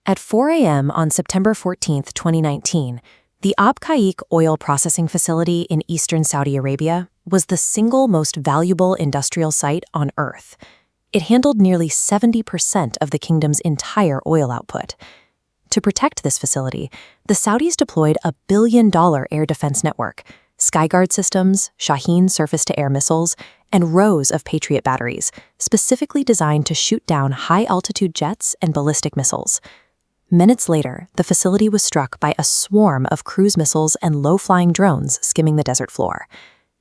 At 4 a.m. on September 14, 2019, the Abqaiq oil processing facility in eastern Saudi Arabia was the single most valuable industrial site on Earth. It handled nearly 70% of the kingdom's entire oil output. To protect this facility, the Saudis deployed a billion-dollar air defense network, Skyguard systems, Shaheen surface-to-air missiles, and rows of Patriot batteries, specifically designed to shoot down high-altitude jets and ballistic missiles. Minutes later, the facility was struck by a swarm of cruise missiles and low-flying drones skimming the desert floor.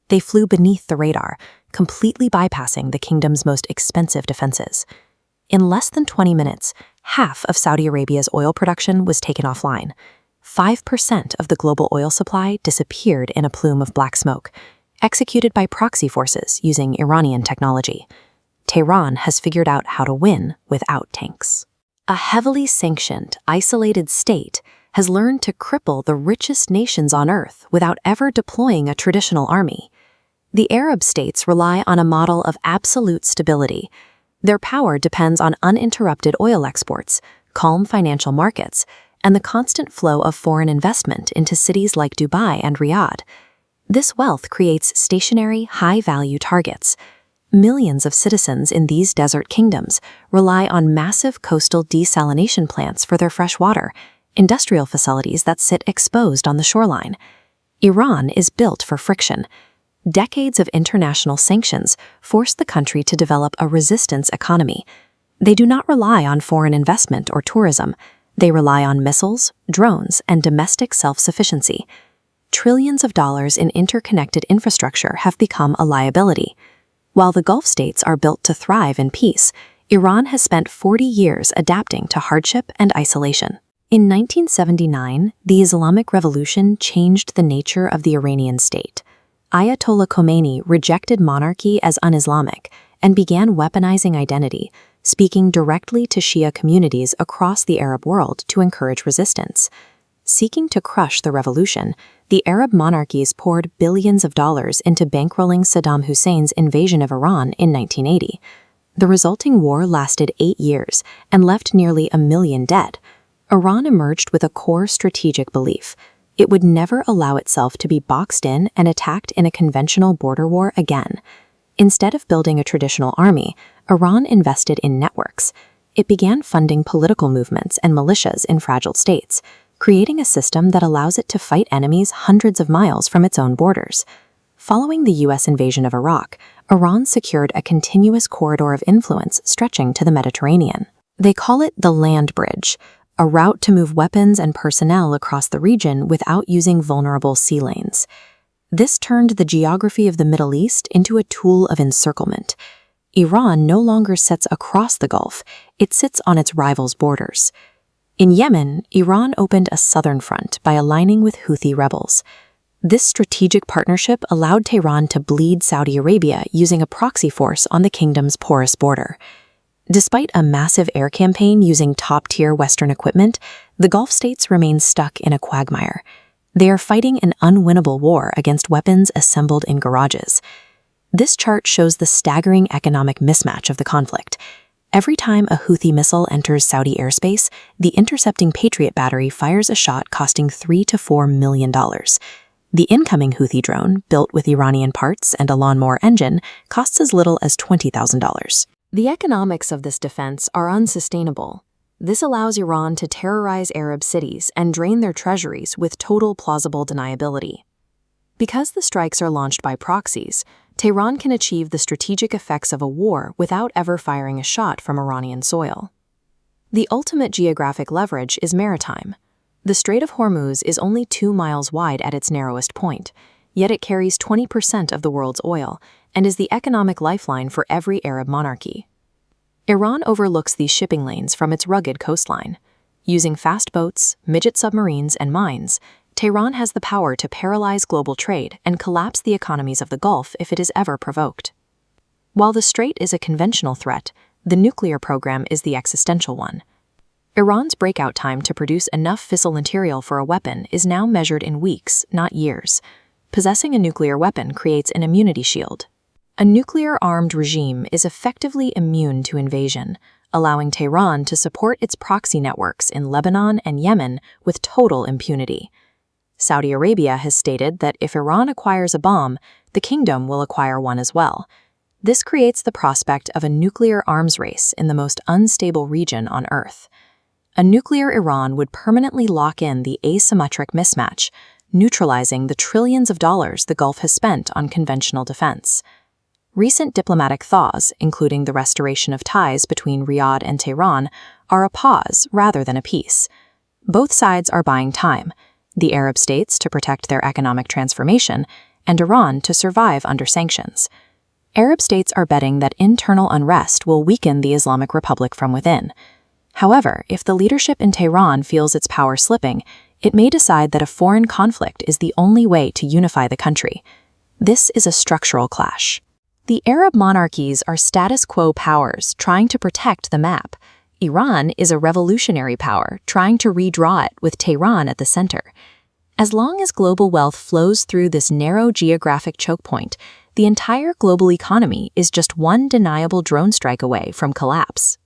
They flew beneath the radar, completely bypassing the kingdom's most expensive defenses. In less than 20 minutes, half of Saudi Arabia's oil production was taken offline. 5% of the global oil supply disappeared in a plume of black smoke, executed by proxy forces using Iranian technology. Tehran has figured out how to win without tanks. A heavily sanctioned, isolated state has learned to cripple the richest nations on Earth without ever deploying a traditional army. The Arab states rely on a model of absolute stability. Their power depends on uninterrupted oil exports, calm financial markets, and the constant flow of foreign investment into cities like Dubai and Riyadh. This wealth creates stationary, high-value targets. Millions of citizens in these desert kingdoms rely on massive coastal desalination plants for their fresh water, industrial facilities that sit exposed on the shoreline. Iran is built for friction. Decades of international sanctions forced the country to develop a resistance economy. They do not rely on foreign investment or tourism. They rely on missiles, drones, and domestic self-sufficiency. Trillions of dollars in interconnected infrastructure have become a liability. While the Gulf states are built to thrive in peace, Iran has spent 40 years adapting to hardship and isolation. In 1979, the Islamic Revolution changed the nature of the Iranian state. Ayatollah Khomeini rejected monarchy as un-Islamic and began weaponizing identity, speaking directly to Shia communities across the Arab world to encourage resistance. Seeking to crush the revolution, the Arab monarchies poured billions of dollars into bankrolling Saddam Hussein's invasion of Iran in 1980. The resulting war lasted 8 years and left nearly 1 million dead. Iran emerged with a core strategic belief: it would never allow itself to be boxed in and attacked in a conventional border war again. Instead of building a traditional army, Iran invested in networks. It began funding political movements and militias in fragile states, creating a system that allows it to fight enemies hundreds of miles from its own borders. Following the U.S. invasion of Iraq, Iran secured a continuous corridor of influence stretching to the Mediterranean. They call it the land bridge, a route to move weapons and personnel across the region without using vulnerable sea lanes. This turned the geography of the Middle East into a tool of encirclement. Iran no longer sits across the Gulf, it sits on its rivals' borders. In Yemen, Iran opened a southern front by aligning with Houthi rebels. This strategic partnership allowed Tehran to bleed Saudi Arabia using a proxy force on the kingdom's porous border. Despite a massive air campaign using top-tier Western equipment, the Gulf states remain stuck in a quagmire. They are fighting an unwinnable war against weapons assembled in garages. This chart shows the staggering economic mismatch of the conflict. Every time a Houthi missile enters Saudi airspace, the intercepting Patriot battery fires a shot costing $3 to $4 million. The incoming Houthi drone, built with Iranian parts and a lawnmower engine, costs as little as $20,000. The economics of this defense are unsustainable. This allows Iran to terrorize Arab cities and drain their treasuries with total plausible deniability. Because the strikes are launched by proxies, Tehran can achieve the strategic effects of a war without ever firing a shot from Iranian soil. The ultimate geographic leverage is maritime. The Strait of Hormuz is only 2 miles wide at its narrowest point, yet it carries 20% of the world's oil and is the economic lifeline for every Arab monarchy. Iran overlooks these shipping lanes from its rugged coastline. Using fast boats, midget submarines, and mines, Tehran has the power to paralyze global trade and collapse the economies of the Gulf if it is ever provoked. While the Strait is a conventional threat, the nuclear program is the existential one. Iran's breakout time to produce enough fissile material for a weapon is now measured in weeks, not years. Possessing a nuclear weapon creates an immunity shield. A nuclear-armed regime is effectively immune to invasion, allowing Tehran to support its proxy networks in Lebanon and Yemen with total impunity. Saudi Arabia has stated that if Iran acquires a bomb, the kingdom will acquire one as well. This creates the prospect of a nuclear arms race in the most unstable region on Earth. A nuclear Iran would permanently lock in the asymmetric mismatch, neutralizing the trillions of dollars the Gulf has spent on conventional defense. Recent diplomatic thaws, including the restoration of ties between Riyadh and Tehran, are a pause rather than a peace. Both sides are buying time, the Arab states to protect their economic transformation, and Iran to survive under sanctions. Arab states are betting that internal unrest will weaken the Islamic Republic from within. However, if the leadership in Tehran feels its power slipping, it may decide that a foreign conflict is the only way to unify the country. This is a structural clash. The Arab monarchies are status quo powers trying to protect the map. Iran is a revolutionary power trying to redraw it with Tehran at the center. As long as global wealth flows through this narrow geographic choke point, the entire global economy is just one deniable drone strike away from collapse.